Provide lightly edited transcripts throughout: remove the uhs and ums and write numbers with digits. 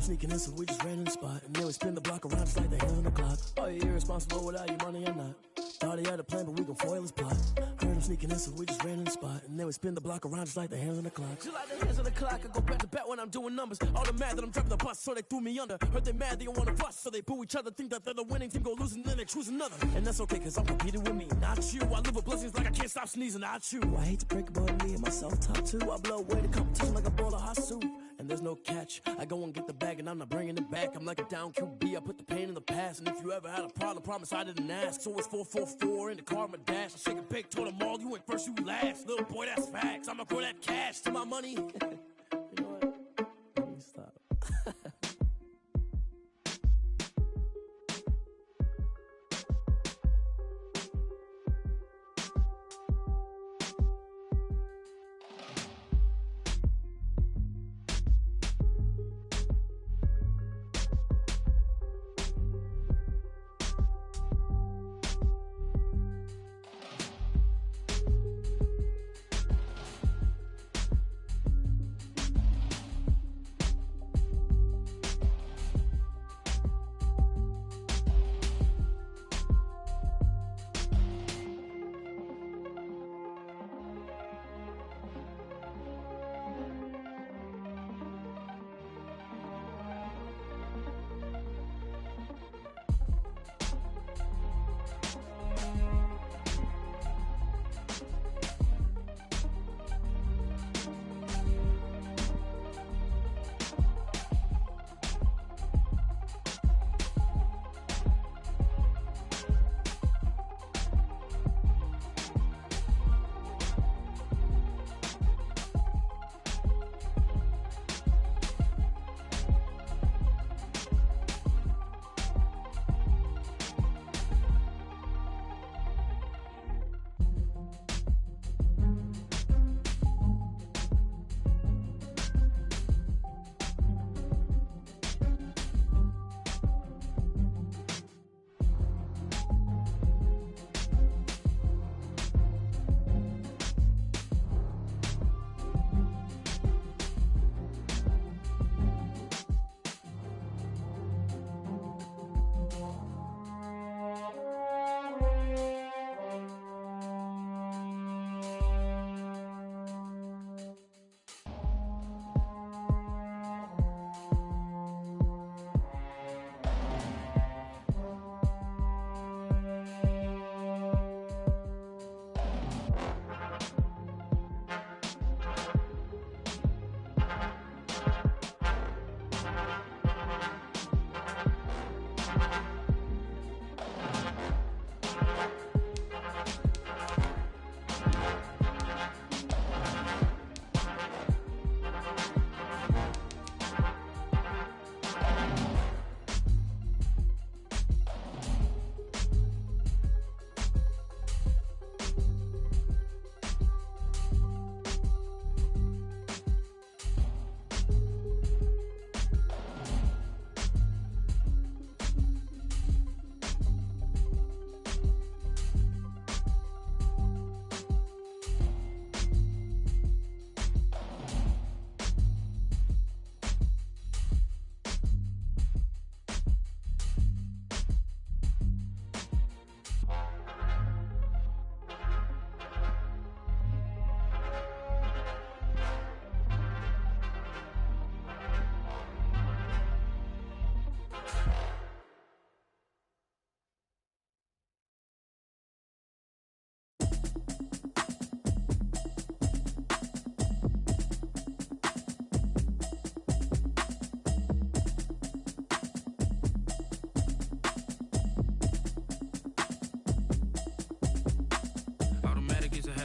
sneaking in, so we just ran in the spot. And then we spin the block around just like the hands on the clock. Are you irresponsible without your money or not? Thought he had a plan, but we gon' foil his plot. Heard him sneaking in, so we just ran in the spot. And then we spin the block around just like the hands on the clock. Just like the hands on the clock, I go back to back when I'm doing numbers. All the mad that I'm driving the bus, so they threw me under. Heard they mad, they don't wanna fuss, so they boo each other. Think that they're the winning team, go losing, then they choose another. And that's okay, cause I'm competing with me, not you. I live with blessings like I can't stop sneezing, not you. I hate to break about me and myself top two. I blow away the competition like a bowl of hot soup. And there's no catch, I go and get the bag and I'm not bringing it back. I'm like a down QB, I put the pain in the past. And if you ever had a problem, promise I didn't ask. So it's 444 in the car, my dash. I shake a big, told them all, you went first, you last. Little boy, that's facts, I'ma grow that cash to my money. You know what? Let me stop.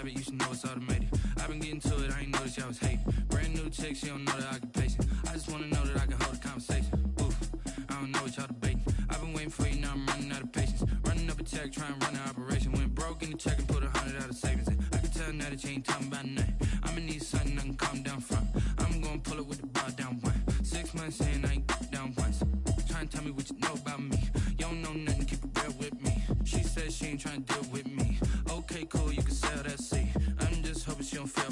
You should know it's automated. I've been getting to it, I ain't noticed y'all was hating. Brand new chick, she don't know the occupation. I just wanna know that I can hold a conversation. Oof, I don't know what y'all debating. I've been waiting for you, now I'm running out of patience. Running up a check, trying to run an operation. Went broke in the check and put 100 out of savings in. I can tell now that you ain't talking about nothing. I'ma need something I can calm down from. I'm gonna pull it with the bar down one. 6 months saying I ain't down once. Trying to tell me what you know about me. You don't know nothing, keep it real with me. She said she ain't trying to deal with me. Okay, cool, you can sell that seat. I'm just hoping she don't fail.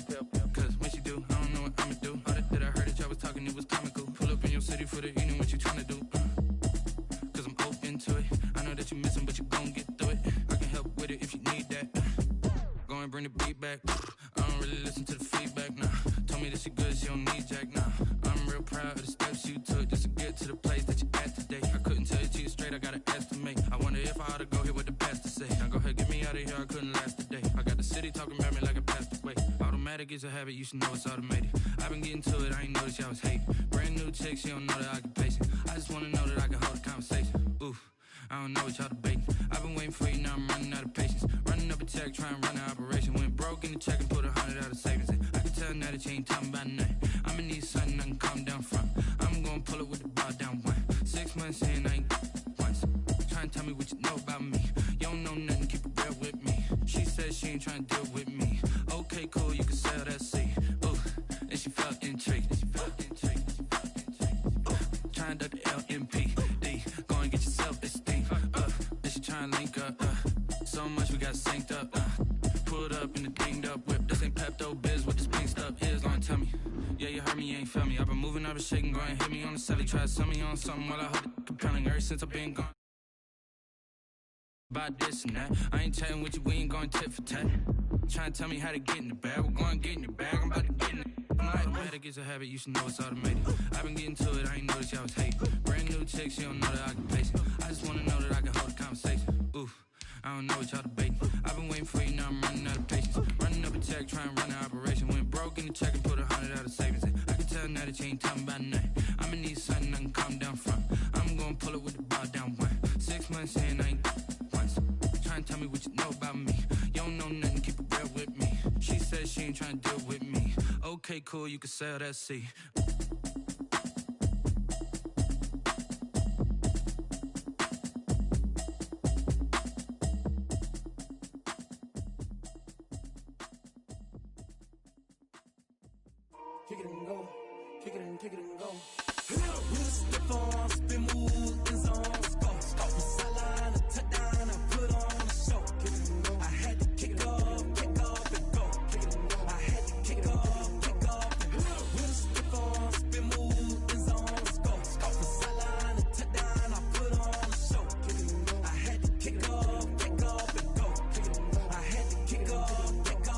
Cause when she do, I don't know what I'ma do. All that I heard that y'all was talking, it was comical. Pull up in your city for the evening, what you tryna do? Cause I'm open to it. I know that you're missing, but you gon' get through it. I can help with it if you need that. Go and bring the beat back. I don't really listen to the feedback, nah. Told me that she good, she don't need Jack, nah. I'm real proud of the steps you took just to get to the place that you're at today. I couldn't tell you to you straight, I gotta estimate. I wonder if I ought to go here with the pastor say. Now go ahead, get me out of here, I couldn't last today. I got the city talking about me like a passed away. Automatic is a habit, you should know it's automated. I've been getting to it, I ain't noticed y'all was hating. Brand new chick, she don't know that I can pace it. I just wanna know that I can hold a conversation. Oof, I don't know what y'all debating. I've been waiting for you, now I'm running out of patience. Running up a check, trying to run an operation. Went broke in the check and put 100 out of savings in. I can tell now that you ain't talking about nothing. I'ma need something I can calm down from. I'm gonna pull it with the bar down one. 6 months in, I ain't once. Trying to tell me what you know about me. You don't know nothing, keep it real with me. She said she ain't trying to deal with me. Okay, cool, you can sell that seed. Ooh, and she felt intrigued. Trying to duck the LMPD. Go and get your self-esteem. And she trying to link up. So much we got synced up. Pulled up in the dinged up whip. This ain't Pepto-Biz, what this pink stuff is. Long tell me. Yeah, you heard me, you ain't felt me. I've been moving, I've been shaking. Go and hit me on the celly. Try to sell me on something while I hold it compelling. Ever since I've been gone. About this and that. I ain't chatting with you, we ain't going tit for tat. Trying to tell me how to get in the bag. We're going to get in the bag, I'm about to get in it. Automatic is a habit, you should know it's automated. I've been getting to it, I ain't noticed y'all was hating. Brand new chick, she don't know that I can pace it. I just wanna know that I can hold a conversation. Oof, I don't know what y'all debating. I've been waiting for you, now I'm running out of patience. Running up a check, trying to run an operation. Went broke in the check and put 100 out of savings in. I can tell now that you ain't talking about nothing. I'ma need something I can calm down from. I'm gonna pull it with the bar down one. 6 months in, I ain't once. Trying to tell me what you know about me. You don't know nothing, keep it real with me. She said she ain't trying to deal with me. Okay, cool, you can sell that seed. Kick it and go, kick it and go. With the form, spin move, in zones, go. Sideline, a touchdown, I put on a show. Kick it and go. I had to kick off and go. Kick it and go. I had to kick off and go. With the form, spin move, in zones, go. Sideline, a touchdown, I put on a show. Kick it and go. I had to kick off and go. Kick it and go. I had to kick off and go.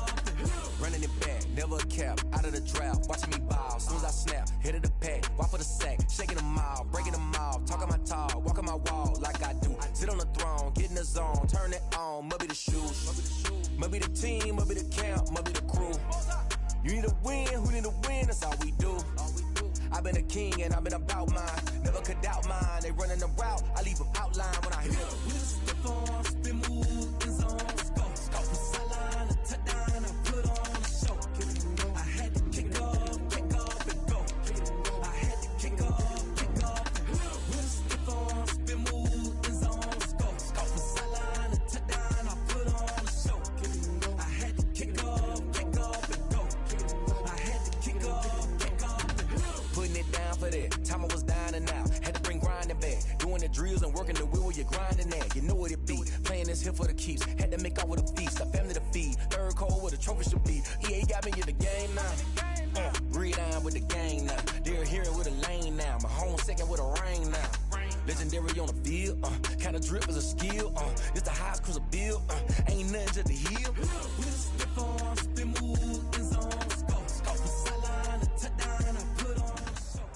Running it back, never a cap, out of the drought, watching me ball. Soon as I snap, hit of the pack, walk for the sack, shaking them all, breaking them off, talking my talk, walking my wall like I do. Sit on the throne, get in the zone, turn it on, must be the shoes, must be the team, must be the camp, must be the crew. You need a win, who need a win, that's all we do. I've been a king and I've been about mine, never could doubt mine. They running the route, I leave them outline when I hit them. With the form, spin move, in zones, go. Sideline, a touchdown, I put on a show. Kick it and go. I had to kick off and go. Kick it and go. I had to kick off and go. With the form, spin move, in zones, go. Sideline, a touchdown, I put on a show. Kick it and go. I had to kick off and go. Kick it and go. I had to kick off and go. Putting it down for that, time I was down and out, had to bring grinding back, doing the drills and working the wheel where you're grinding at, you know what it be, playing this here for the keeps, had to make out with a feast, a family to feed, third cold where the trophy should be, EA got me in the game now, breathe on with the gang now, they're hearing with a lane now, my home second with a rain now, legendary on the field, kind of drip is a skill, it's the highest cruiser bill, ain't nothing just to heal. With the form, spin move, in zones, go. Sideline, a touchdown, I put on a show.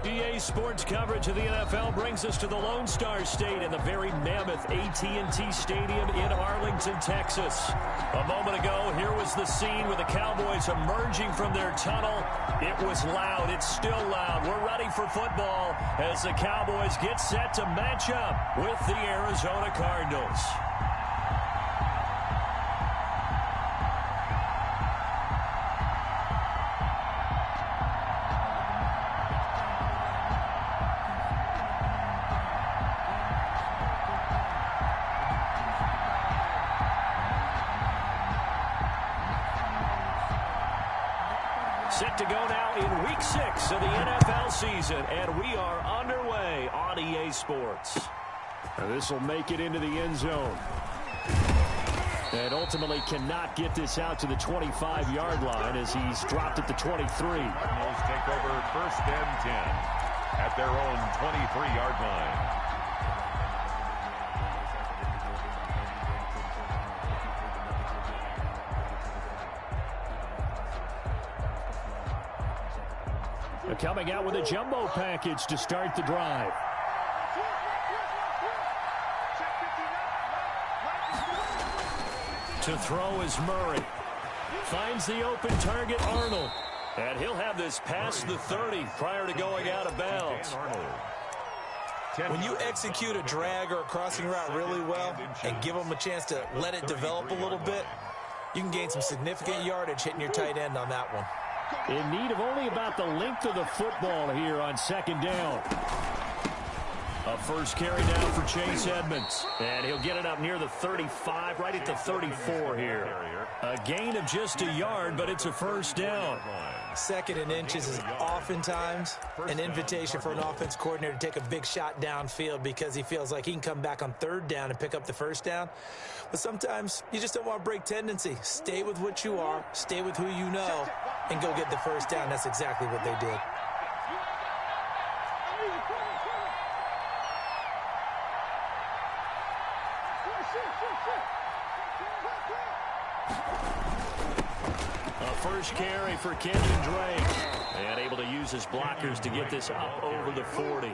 EA Sports coverage of the NFL brings us to the Lone Star State in the very mammoth AT&T Stadium in Arlington, Texas. A moment ago, here was the scene with the Cowboys emerging from their tunnel. It was loud. It's still loud. We're ready for football as the Cowboys get set to match up with the Arizona Cardinals. Set to go now in Week 6 of the NFL season, and we are underway on EA Sports. And this will make it into the end zone. And ultimately cannot get this out to the 25-yard line as he's dropped at the 23. Cardinals take over 1st and 10 at their own 23-yard line. They're coming out with a jumbo package to start the drive. To throw is Murray. Finds the open target, Arnold. And he'll have this past the 30 prior to going out of bounds. When you execute a drag or a crossing route really well and give them a chance to let it develop a little bit, you can gain some significant yardage hitting your tight end on that one. In need of only about the length of the football here on 2nd down. A first carry down for Chase Edmonds. And he'll get it up near the 35, right at the 34 here. A gain of just a yard, but it's a first down. 2nd and inches is oftentimes an invitation for an offense coordinator to take a big shot downfield because he feels like he can come back on 3rd down and pick up the first down. But sometimes you just don't want to break tendency. Stay with what you are, stay with who you know, and go get the first down. That's exactly what they did. A first carry for Kenyon Drake. And able to use his blockers to get this up over the 40.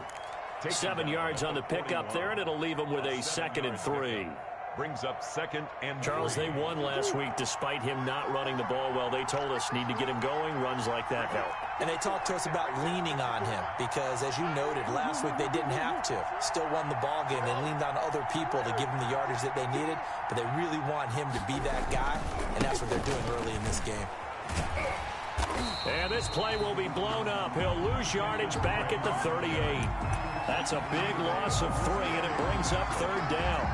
7 yards on the pickup there, and it'll leave him with a 2nd and 3. Brings up 2nd and 3. Charles, they won last week despite him not running the ball well. They told us need to get him going. Runs like that help. And they talked to us about leaning on him because, as you noted, last week they didn't have to. Still won the ball game. They leaned on other people to give them the yardage that they needed, but they really want him to be that guy, and that's what they're doing early in this game. And this play will be blown up. He'll lose yardage back at the 38. That's a big loss of 3, and it brings up 3rd down.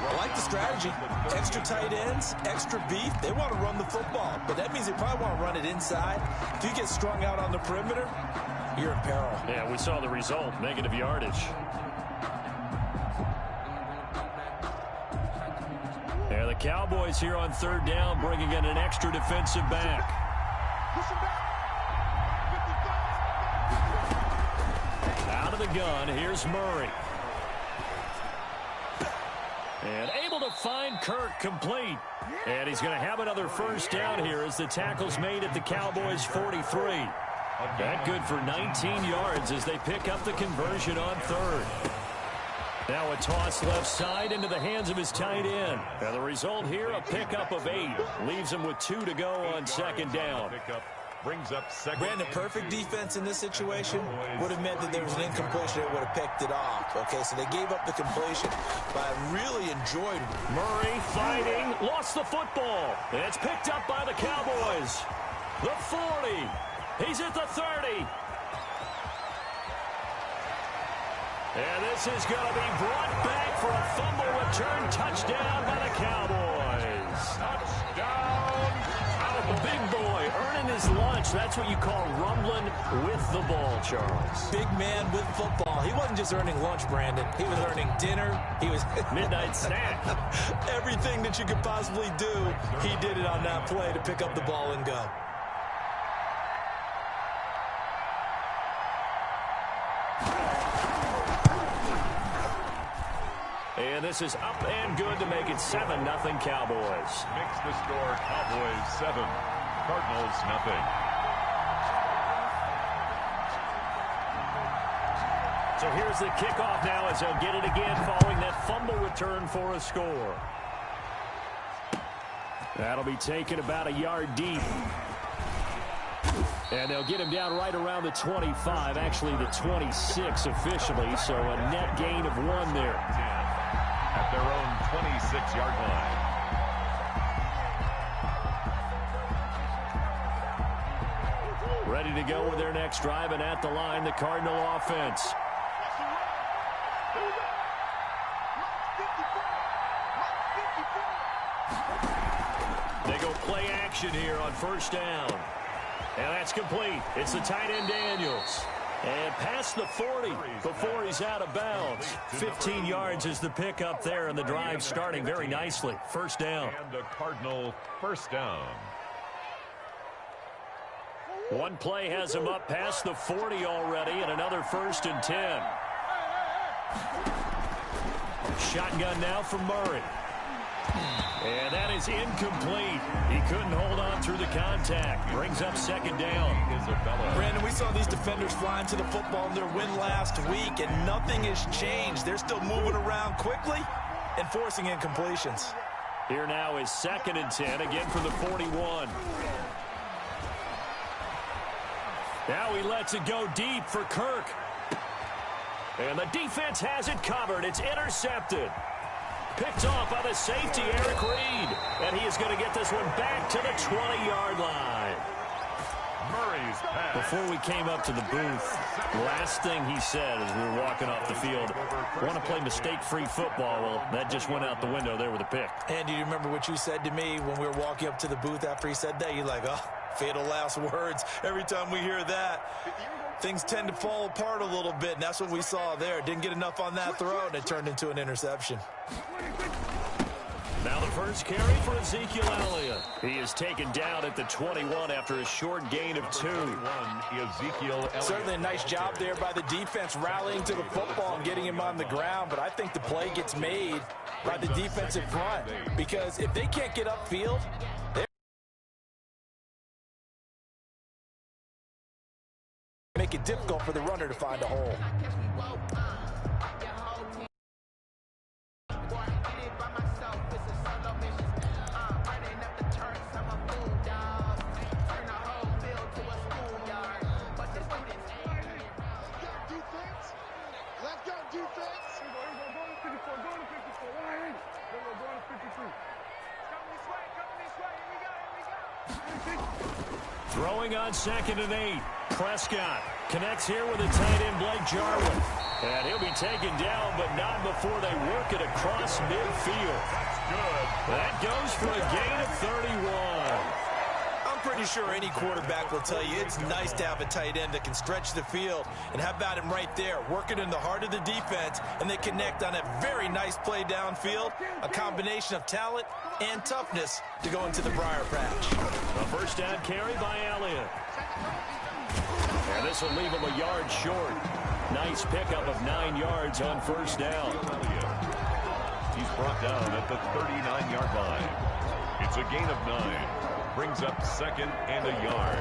I like the strategy. Extra tight ends, extra beef. They want to run the football, but that means they probably want to run it inside. If you get strung out on the perimeter, you're in peril. Yeah, we saw the result, negative yardage. Yeah, the Cowboys here on 3rd down, bringing in an extra defensive back. Out of the gun, here's Murray. And able to find Kirk complete. And he's going to have another first down here as the tackle's made at the Cowboys' 43. That good for 19 yards as they pick up the conversion on 3rd. Now a toss left side into the hands of his tight end. And the result here, a pickup of 8. Leaves him with 2 to go on 2nd down. Brings up 2nd. Brandon, perfect defense in this situation would have meant that there was an incompletion that would have picked it off. Okay, so they gave up the completion, but I really enjoyed Murray fighting, lost the football. It's picked up by the Cowboys. The 40. He's at the 30. And this is going to be brought back for a fumble return touchdown by the Cowboys. Touchdown. The big boy earning his lunch. That's what you call rumbling with the ball, Charles. Big man with football. He wasn't just earning lunch, Brandon. He was earning dinner. He was midnight snack. Everything that you could possibly do, he did it on that play to pick up the ball and go. And this is up and good to make it 7-0 Cowboys. Makes the score Cowboys 7, Cardinals 0. So here's the kickoff now as they'll get it again following that fumble return for a score. That'll be taken about a yard deep. And they'll get him down right around the 25, actually the 26 officially, so a net gain of 1 there. At their own 26-yard line. Ready to go with their next drive, and at the line, the Cardinal offense. They go play action here on 1st down. And that's complete. It's the tight end Daniels. And past the 40 before he's out of bounds. 15 yards is the pickup there, and the drive starting very nicely. First down. And a Cardinal first down. One play has him up past the 40 already, and another 1st and 10. Shotgun now from Murray. And that is incomplete. He couldn't hold on through the contact. Brings up 2nd down. Brandon, we saw these defenders flying to the football in their win last week, and nothing has changed. They're still moving around quickly and forcing incompletions. Here now is 2nd and 10, again from the 41. Now he lets it go deep for Kirk. And the defense has it covered. It's intercepted. Picked off by the safety, Eric Reed. And he is going to get this one back to the 20-yard line. Murray's pass. Before we came up to the booth, last thing he said as we were walking off the field, want to play mistake-free football. Well, that just went out the window there with a pick. And do you remember what you said to me when we were walking up to the booth after he said that? You're like, oh, fatal last words. Every time we hear that, things tend to fall apart a little bit, and that's what we saw there. Didn't get enough on that throw, and it turned into an interception. Now the first carry for Ezekiel Elliott. He is taken down at the 21 after a short gain of 2. Ezekiel Elliott. Certainly a nice job there by the defense rallying to the football and getting him on the ground, but I think the play gets made by the defensive front, because if they can't get upfield, they make it difficult for the runner to find a hole. Throwing on 2nd and 8. Prescott connects here with a tight end, Blake Jarwin. And he'll be taken down, but not before they work it across midfield. That's good. That goes for a gain of 31. I'm pretty sure any quarterback will tell you it's nice to have a tight end that can stretch the field, and how about him right there, working in the heart of the defense, and they connect on a very nice play downfield, a combination of talent and toughness to go into the briar patch. A first down carry by Elliott. And this will leave him a yard short. Nice pickup of 9 yards on first down. He's brought down at the 39-yard line. It's a gain of 9. Brings up 2nd and a yard.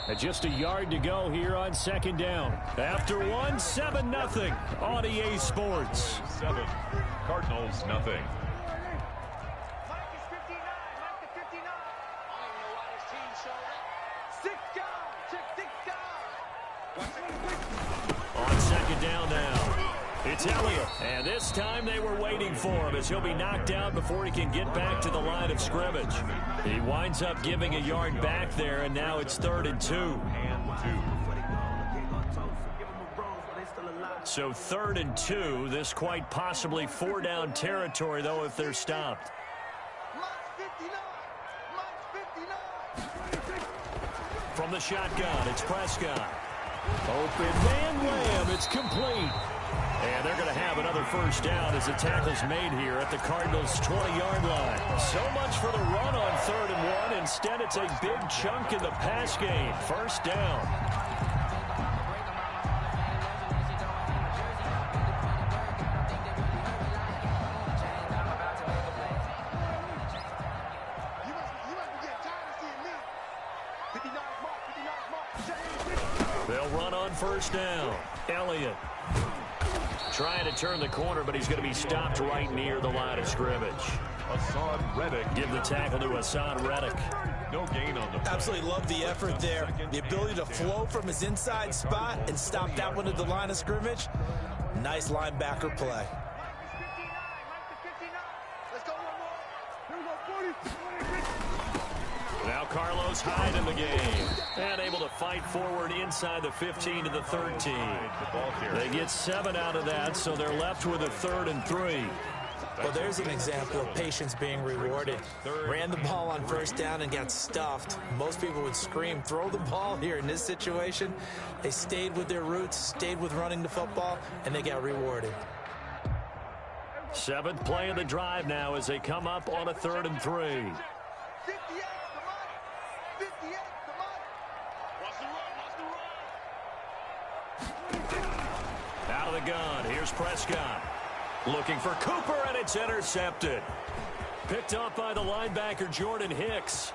And just a yard to go here on 2nd down. After 1, 7-0 on EA Sports. 7. Cardinals nothing. On 2nd down now, it's Elliott. And this time they were waiting for him as he'll be knocked down before he can get back to the line of scrimmage. He winds up giving a yard back there, and now it's 3rd and 2. So 3rd and 2, this quite possibly 4-down territory, though, if they're stopped. From the shotgun, it's Prescott. Open man Lamb, it's complete. And they're going to have another first down as the tackle's made here at the Cardinals' 20-yard line. So much for the run on 3rd and 1. Instead, it's a big chunk in the pass game. First down. They'll run on first down. Elliott trying to turn the corner, but he's going to be stopped right near the line of scrimmage. Hassan Reddick. Give the tackle to Hassan Reddick. No gain on the play. Absolutely love the effort there. The ability to flow from his inside spot and stop that one at the line of scrimmage. Nice linebacker play. Now Carlos Hyde in the game. And able to fight forward inside the 15 to the 13. They get 7 out of that, so they're left with a 3rd and 3. Well, there's an example of patience being rewarded. Ran the ball on first down and got stuffed. Most people would scream, throw the ball here. In this situation, they stayed with their roots, stayed with running the football, and they got rewarded. 7th play of the drive now as they come up on a 3rd and 3. Out of the gun, here's Prescott. Looking for Cooper, and it's intercepted. Picked up by the linebacker, Jordan Hicks.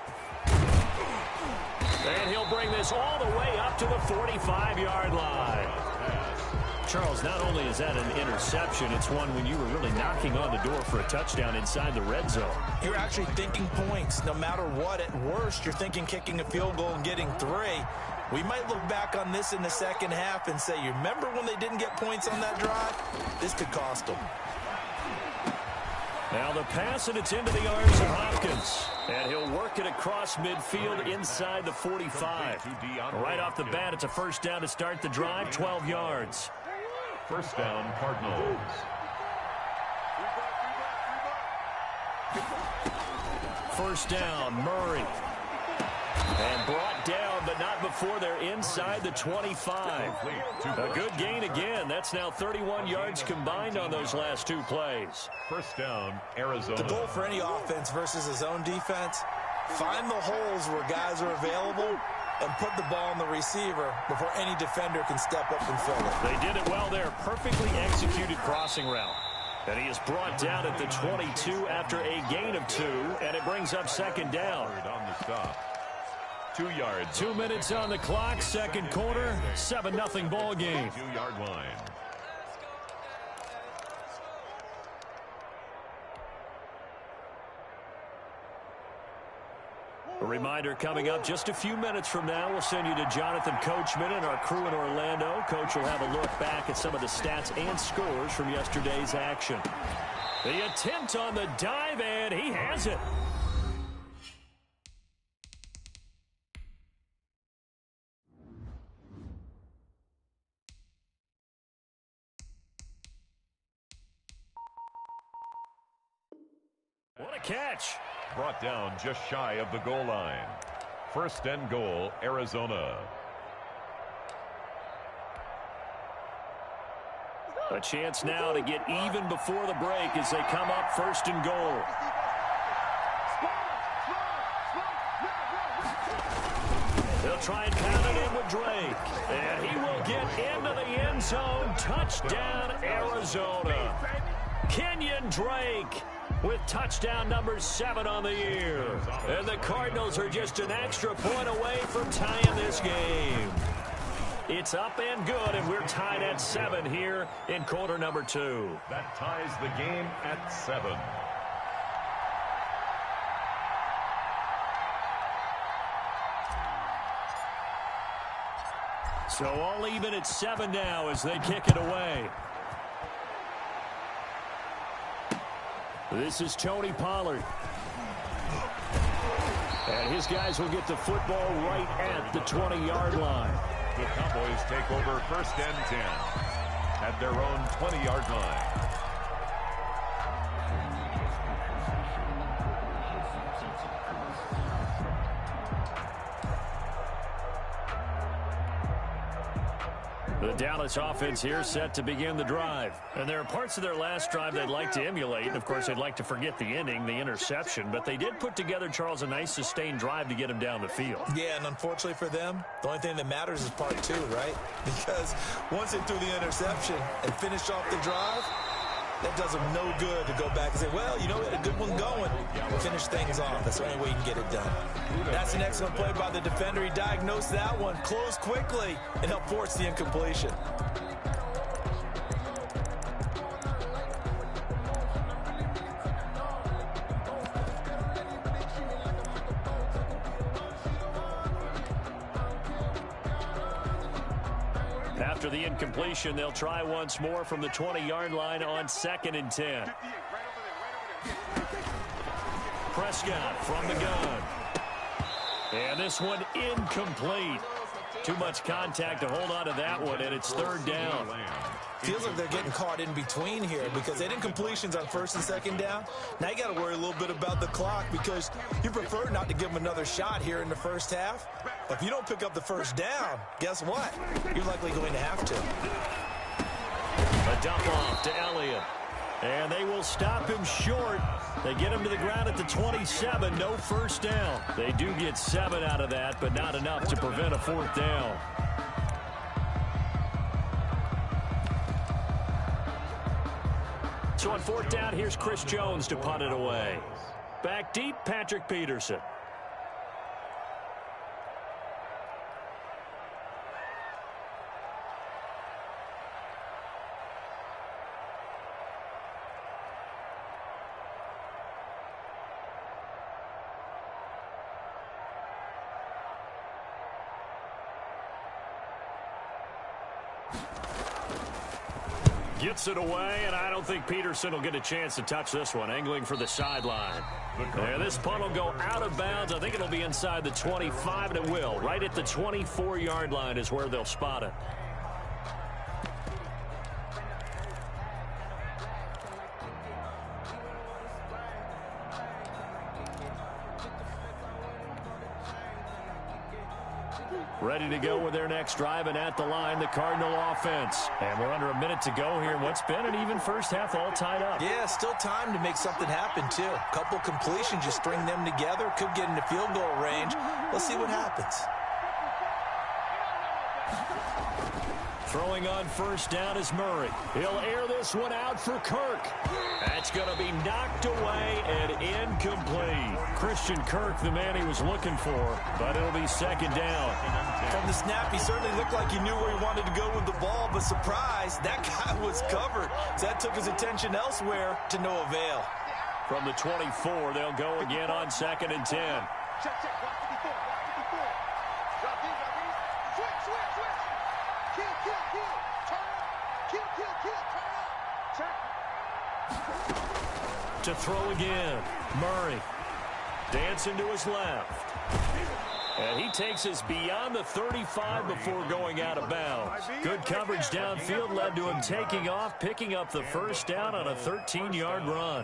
And he'll bring this all the way up to the 45-yard line. Charles, not only is that an interception, it's one when you were really knocking on the door for a touchdown inside the red zone. You're actually thinking points. No matter what, at worst, you're thinking kicking a field goal and getting 3. We might look back on this in the second half and say, you remember when they didn't get points on that drive? This could cost them. Now the pass, and it's into the arms of Hopkins. And he'll work it across midfield inside the 45. Right off the bat, it's a first down to start the drive, 12 yards. First down, Cardinals. First down, Murray. And brought down, but not before they're inside the 25. A good gain again. That's now 31 yards combined on those last 2 plays. First down, Arizona. The goal for any offense versus a zone defense, find the holes where guys are available and put the ball on the receiver before any defender can step up and fill it. They did it well there. Perfectly executed crossing route. And he is brought down at the 22 after a gain of 2, and it brings up second down. On the stop. 2 yards. 2 minutes on the clock, second quarter, 7-0 ball game. 2-yard line. A reminder coming up just a few minutes from now, we'll send you to Jonathan Coachman and our crew in Orlando. Coach will have a look back at some of the stats and scores from yesterday's action. The attempt on the dive, and he has it. What a catch. Brought down just shy of the goal line. First and goal, Arizona. A chance now to get even before the break as they come up first and goal. They'll try and pound it in with Drake. And he will get into the end zone. Touchdown, Arizona. Kenyon Drake with touchdown number 7 on the year. And the Cardinals are just an extra point away from tying this game. It's up and good, and we're tied at 7 here in quarter number 2. That ties the game at 7. So all even at 7 now as they kick it away. This is Tony Pollard. And his guys will get the football right at the 20-yard line. The Cowboys take over first and 10 at their own 20-yard line. The Dallas offense here set to begin the drive. And there are parts of their last drive they'd like to emulate. And, of course, they'd like to forget the ending, the interception. But they did put together, Charles, a nice sustained drive to get him down the field. Yeah, and unfortunately for them, the only thing that matters is part 2, right? Because once they threw the interception and finished off the drive, that does them no good to go back and say, well, you know, we had a good one going. We'll finish things off. That's the only way you can get it done. That's an excellent play by the defender. He diagnosed that one, closed quickly, and helped force the incompletion. After the incompletion, they'll try once more from the 20-yard line on 2nd and 10. Prescott from the gun. And this one incomplete. Too much contact to hold on to that one, and it's 3rd down. Feels like they're getting caught in between here because they didn't completions on first and second down. Now you got to worry a little bit about the clock because you prefer not to give them another shot here in the first half. If you don't pick up the first down, guess what? You're likely going to have to. A dump off to Elliott. And they will stop him short. They get him to the ground at the 27. No first down. They do get 7 out of that, but not enough to prevent a fourth down. So on fourth down, here's Chris Jones to punt it away. Back deep, Patrick Peterson. Gets it away, and I don't think Peterson will get a chance to touch this one. Angling for the sideline. And this punt will go out of bounds. I think it'll be inside the 25, and it will. Right at the 24-yard line is where they'll spot it. Ready to go with their next drive, and at the line, the Cardinal offense. And we're under a minute to go here in what's been an even first half, all tied up. Yeah, still time to make something happen, too. A couple completions, you string them together, could get into field goal range. Let's see what happens. Throwing on first down is Murray. He'll air this one out for Kirk. That's going to be knocked away and incomplete. Christian Kirk, the man he was looking for, but it'll be second down. From the snap, he certainly looked like he knew where he wanted to go with the ball, but surprise, that guy was covered. So that took his attention elsewhere to no avail. From the 24, they'll go again on second and 10. Check, check, watch 54, watch 54. Drop these, switch, switch, switch. Kill, kill, kill, turn up. Kill, kill, kill, turn up. Check. To throw again, Murray. Dancing to his left. And he takes us beyond the 35 before going out of bounds. Good coverage downfield led to him taking off, picking up the first down on a 13-yard run.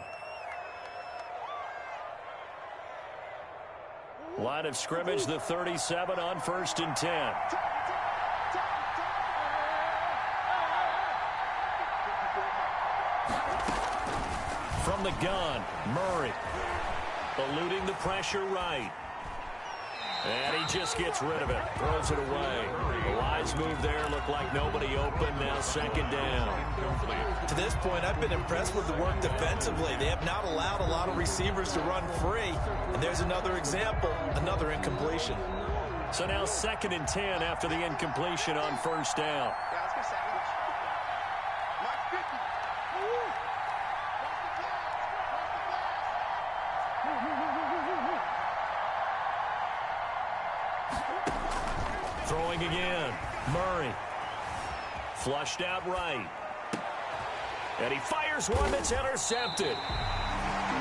Line of scrimmage, the 37 on first and 10. From the gun, Murray. Eluding the pressure right. And he just gets rid of it. Throws it away. The wise move there. Looked like nobody open. Now second down. To this point, I've been impressed with the work defensively. They have not allowed a lot of receivers to run free. And there's another example, another incompletion. So now second and 10 after the incompletion on first down. Throwing again, Murray. Flushed out right. And he fires one that's intercepted.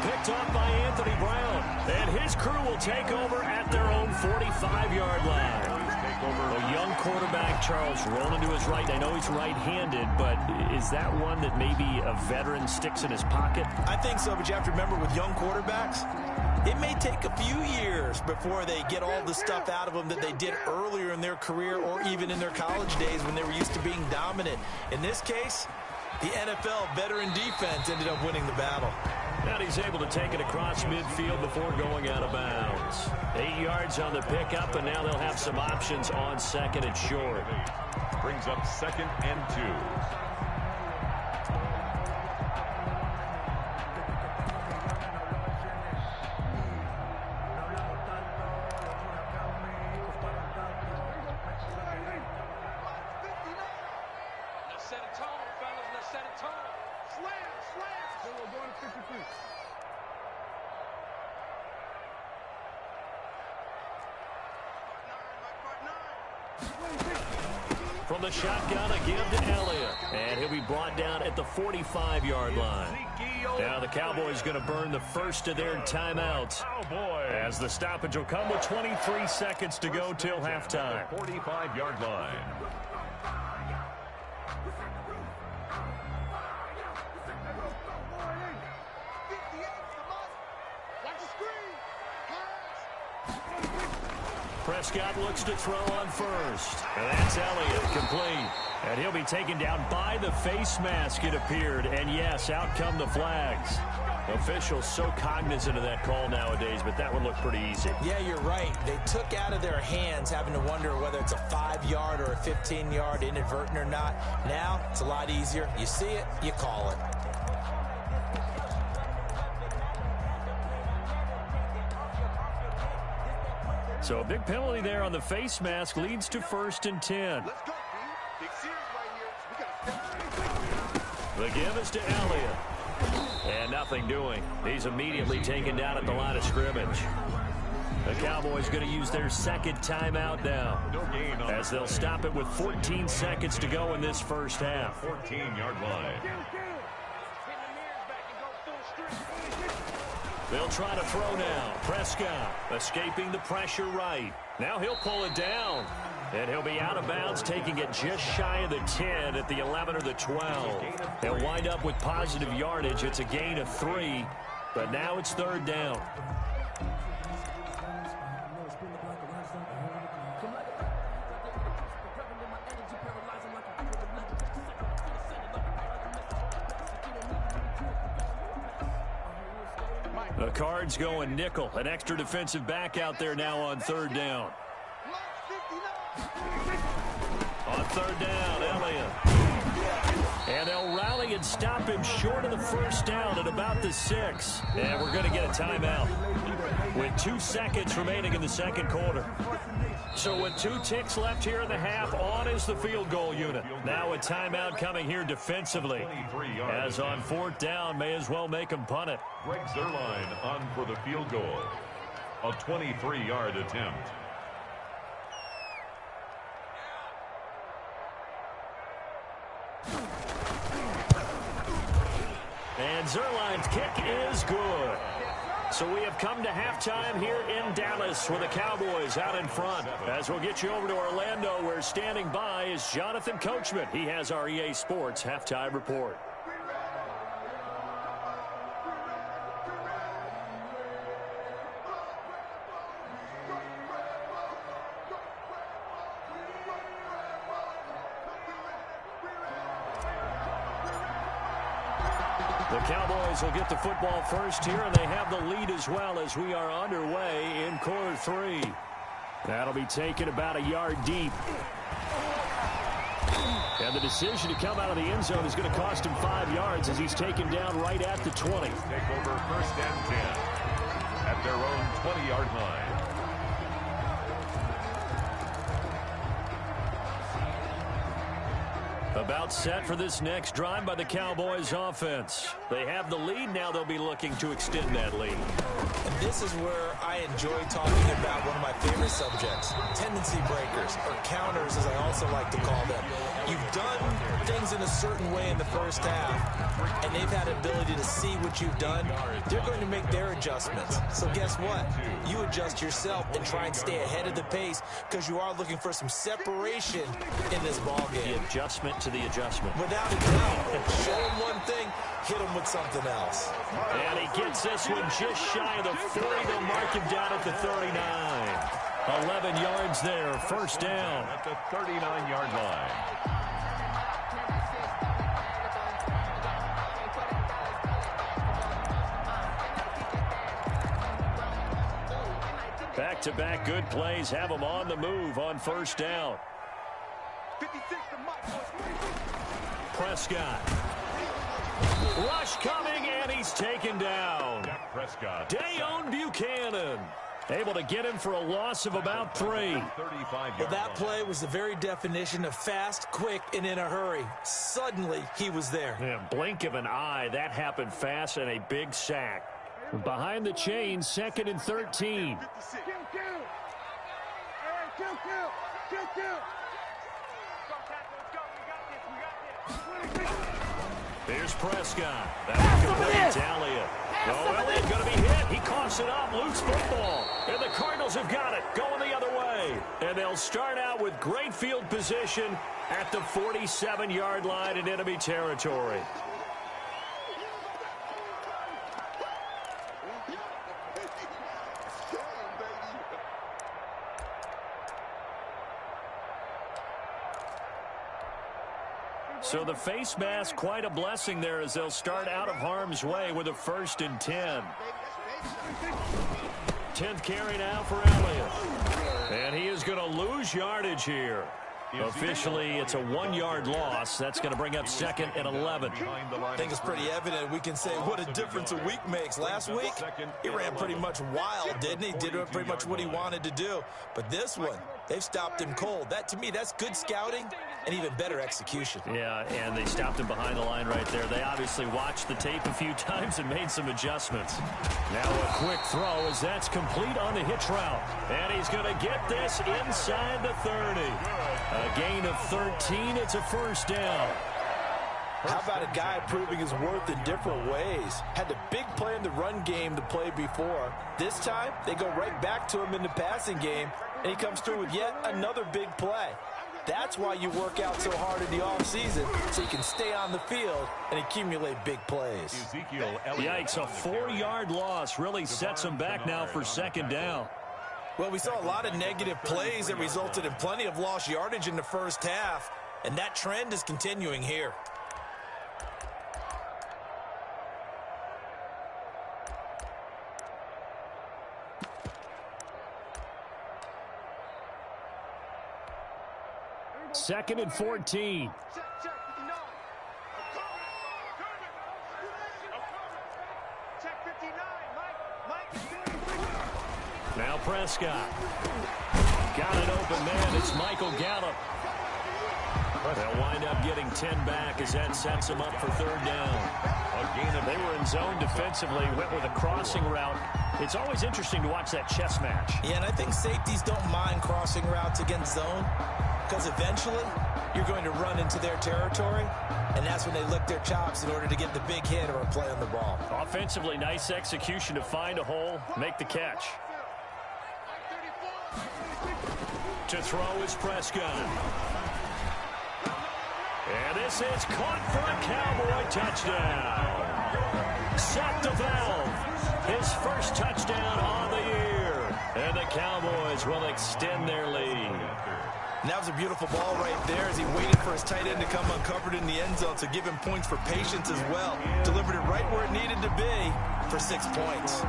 Picked off by Anthony Brown. And his crew will take over at their own 45-yard line. A young quarterback, Charles, rolling to his right. I know he's right-handed, but is that one that maybe a veteran sticks in his pocket? I think so, but you have to remember with young quarterbacks, it may take a few years before they get all the stuff out of them that they did earlier in their career or even in their college days when they were used to being dominant. In this case, the NFL veteran defense ended up winning the battle. And he's able to take it across midfield before going out of bounds. 8 yards on the pickup, and now they'll have some options on second and short. Brings up second and 2. From the shotgun, a give to Elliott. And he'll be brought down at the 45-yard line. Now the Cowboys going to burn the first of their timeouts. As the stoppage will come with 23 seconds to go till halftime. 45-yard line. Prescott looks to throw on first. And that's Elliott, complete. And he'll be taken down by the face mask, it appeared. And yes, out come the flags. Officials so cognizant of that call nowadays, but that one looked pretty easy. Yeah, you're right. They took out of their hands having to wonder whether it's a 5-yard or a 15-yard, inadvertent or not. Now, it's a lot easier. You see it, you call it. So a big penalty there on the face mask leads to 1st and 10. Let's go, B. Big series right here. The give is to Elliott. And nothing doing. He's immediately taken down at the line of scrimmage. The Cowboys going to use their second timeout now, as they'll stop it with 14 seconds to go in this first half. 14-yard line. They'll try to throw now. Prescott escaping the pressure right. Now he'll pull it down. And he'll be out of bounds, taking it just shy of the 10 at the 11 or the 12. They'll wind up with positive yardage. It's a gain of 3, but now it's 3rd down. The Cards going nickel. An extra defensive back out there now on 3rd down. On 3rd down, Elliott. And they'll rally and stop him short of the 1st down at about the 6. And we're going to get a timeout with 2 seconds remaining in the second quarter. So with 2 ticks left here in the half, on is the field goal unit. Now a timeout coming here defensively. As on 4th down, may as well make him punt it. Greg Zuerlein on for the field goal. A 23-yard attempt. And Zuerlein's kick is good. So we have come to halftime here in Dallas with the Cowboys out in front. As we'll get you over to Orlando, where standing by is Jonathan Coachman. He has our EA Sports halftime report. The Cowboys will get the football first here, and they have the lead as well as we are underway in quarter 3. That'll be taken about a yard deep. And the decision to come out of the end zone is going to cost him 5 yards as he's taken down right at the 20. Take over 1st and 10 at their own 20-yard line. About set for this next drive by the Cowboys offense. They have the lead. Now they'll be looking to extend that lead. And this is where I enjoy talking about one of my favorite subjects, tendency breakers, or counters as I also like to call them. You've done things in a certain way in the first half, and they've had the ability to see what you've done. They're going to make their adjustments. So guess what? You adjust yourself and try and stay ahead of the pace because you are looking for some separation in this ball game. The adjustment to the adjustment. Without a doubt. Show him one thing, hit him with something else. And he gets this one just shy of the 40. They'll mark him down at the 39. 11 yards there, 1st down. At the 39-yard line. Back-to-back good plays have them on the move on 1st down. 56 to Mike. Prescott. Rush coming, and he's taken down. Dak Prescott. Dayon Buchanan able to get him for a loss of about 3. Well, that play was the very definition of fast, quick, and in a hurry. Suddenly, he was there. Yeah, blink of an eye, that happened fast, and a big sack. Behind the chains, 2nd and 13. Here's Prescott. That's complete to Elliott. Oh, Elliott going to be hit. He coughs it up. Loose football. And the Cardinals have got it. Going the other way. And they'll start out with great field position at the 47-yard line in enemy territory. So the face mask, quite a blessing there as they'll start out of harm's way with a 1st and 10. 10th carry now for Elliott. And he is going to lose yardage here. Officially, it's a 1-yard loss. That's going to bring up 2nd and 11. I think it's pretty evident. We can say what a difference a week makes. Last week, he ran pretty much wild, didn't he? Did pretty much what he wanted to do. But this one, they've stopped him cold. That, to me, that's good scouting and even better execution. Yeah, and they stopped him behind the line right there. They obviously watched the tape a few times and made some adjustments. Now a quick throw as that's complete on the hitch route. And he's going to get this inside the 30. A gain of 13. It's a 1st down. How about a guy proving his worth in different ways? Had the big play in the run game the play before. This time, they go right back to him in the passing game, and he comes through with yet another big play. That's why you work out so hard in the offseason, so you can stay on the field and accumulate big plays. Yikes, a 4-yard loss really sets him back now for 2nd down. Well, we saw a lot of negative plays that resulted in plenty of lost yardage in the first half, and that trend is continuing here. Second and 14. Now Prescott. Got an open man. It's Michael Gallup. They'll wind up getting 10 back as that sets them up for 3rd down. They were in zone defensively, went with a crossing route. It's always interesting to watch that chess match. Yeah, and I think safeties don't mind crossing routes against zone because eventually you're going to run into their territory, and that's when they lick their chops in order to get the big hit or a play on the ball. Offensively, nice execution to find a hole, make the catch. To throw is Prescott. And this is caught for a Cowboy touchdown. Sacked the valve. His 1st touchdown on the year. And the Cowboys will extend their lead. And that was a beautiful ball right there as he waited for his tight end to come uncovered in the end zone to give him points for patience as well. Delivered it right where it needed to be for 6 points.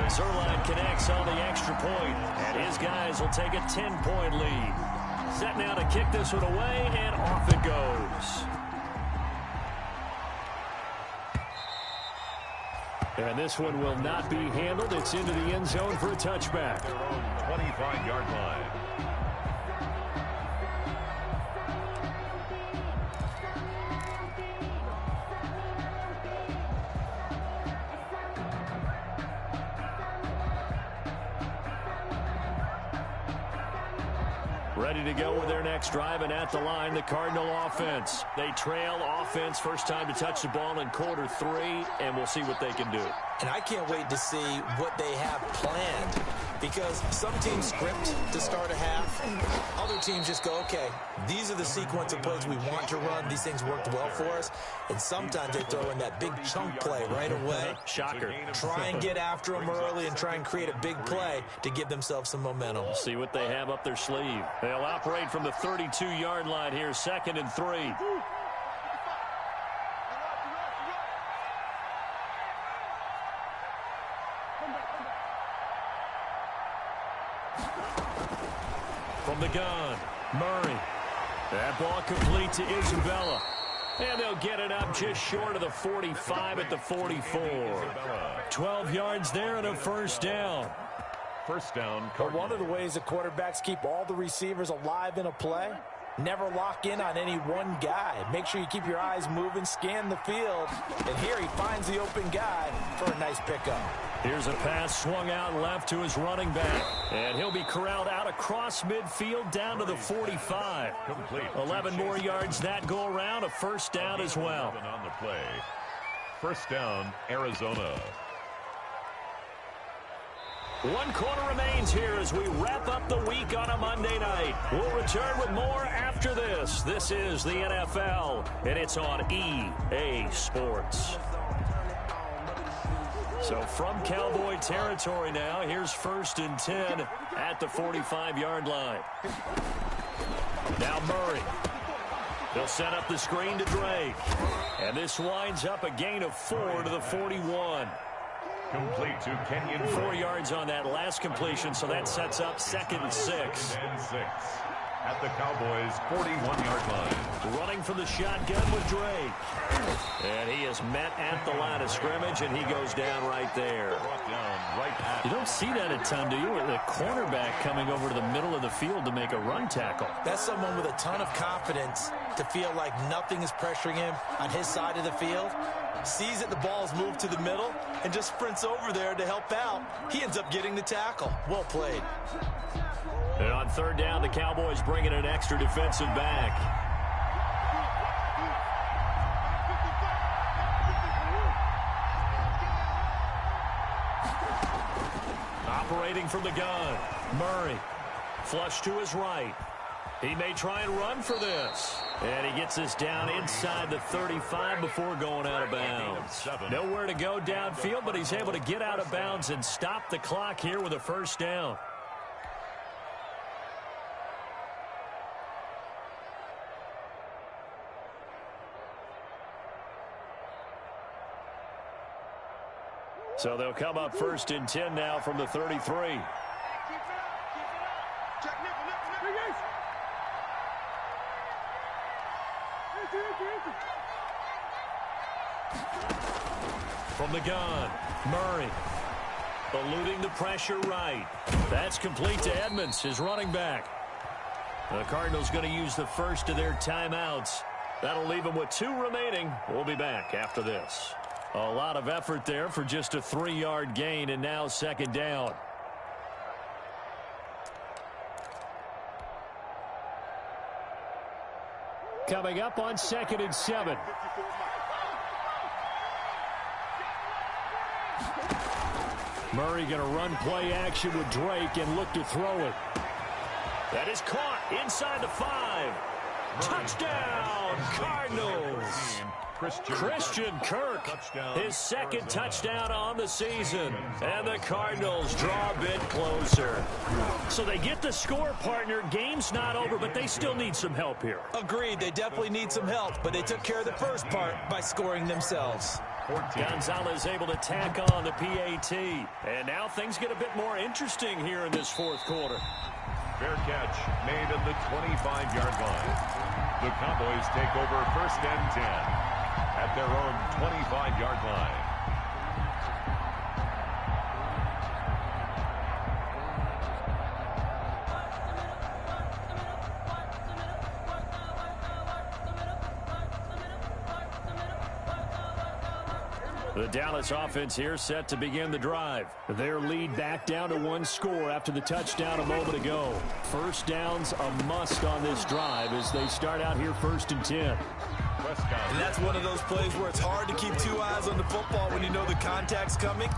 Zerline connects on the extra point, and his guys will take a 10-point lead. Set now to kick this one away, and off it goes. And this one will not be handled. It's into the end zone for a touchback. 25-yard line. Ready to go with their next drive, and at the line, the Cardinal offense. They trail offense, first time to touch the ball in quarter 3, and we'll see what they can do. And I can't wait to see what they have planned, because some teams script to start a half. Other teams just go, okay, these are the sequence of plays we want to run. These things worked well for us. And sometimes they throw in that big chunk play right away. Shocker. Try and get after them early and try and create a big play to give themselves some momentum. We'll see what they have up their sleeve. They'll operate from the 32-yard line here, 2nd and 3. From the gun, Murray. That ball complete to Isabella. And they'll get it up just short of the 45 at the 44. 12 yards there and a 1st down. 1st down. But one of the ways the quarterbacks keep all the receivers alive in a play, never lock in on any one guy. Make sure you keep your eyes moving, scan the field. And here he finds the open guy for a nice pickup. Here's a pass swung out left to his running back. And he'll be corralled out across midfield down to the 45. 11 more yards that go around, a 1st down as well. On the play. 1st down, Arizona. 1 quarter remains here as we wrap up the week on a Monday night. We'll return with more after this. This is the NFL, and it's on EA Sports. So from Cowboy territory now, here's 1st and 10 at the 45-yard line. Now Murray. They'll set up the screen to Drake. And this winds up a gain of 4 to the 41. Complete to Kenyon. 4 yards on that last completion, so that sets up 2nd and 6. At the Cowboys' 41-yard line. Running from the shotgun with Drake. And he is met at the line of scrimmage, and he goes down right there. You don't see that a ton, do you? The cornerback coming over to the middle of the field to make a run tackle. That's someone with a ton of confidence to feel like nothing is pressuring him on his side of the field. Sees that the ball's moved to the middle and just sprints over there to help out. He ends up getting the tackle. Well played. And on 3rd down, the Cowboys bring in an extra defensive back. Operating from the gun, Murray. Flush to his right. He may try and run for this. And he gets us down inside the 35 before going out of bounds. Nowhere to go downfield, but he's able to get out of bounds and stop the clock here with a 1st down. So they'll come up 1st and 10 now from the 33. From the gun, Murray. Eluding the pressure right. That's complete to Edmonds, his running back. The Cardinals going to use the first of their timeouts. That'll leave them with 2 remaining. We'll be back after this. A lot of effort there for just a 3-yard gain, and now 2nd down. Coming up on 2nd and 7. Murray going to run play action with Drake and look to throw it. That is caught inside the 5. Touchdown, Cardinals. Christian Kirk, his 2nd touchdown on the season. And the Cardinals draw a bit closer. So they get the score, partner. Game's not over, but they still need some help here. Agreed. They definitely need some help, but they took care of the first part by scoring themselves. Gonzalez able to tack on the PAT. And now things get a bit more interesting here in this 4th quarter. Fair catch made at the 25-yard line. The Cowboys take over 1st and 10 at their own 25-yard line. The Dallas offense here set to begin the drive. Their lead back down to 1 score after the touchdown a moment ago. 1st down's a must on this drive as they start out here 1st and 10. And that's one of those plays where it's hard to keep 2 eyes on the football when you know the contact's coming,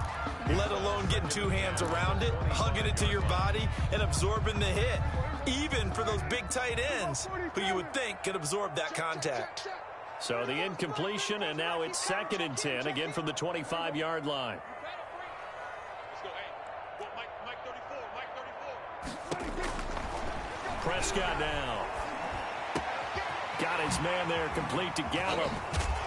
let alone getting 2 hands around it, hugging it to your body, and absorbing the hit, even for those big tight ends who you would think could absorb that contact. So the incompletion, and now it's 2nd and 10, again from the 25-yard line. Prescott now. Got his man there, complete to Gallup.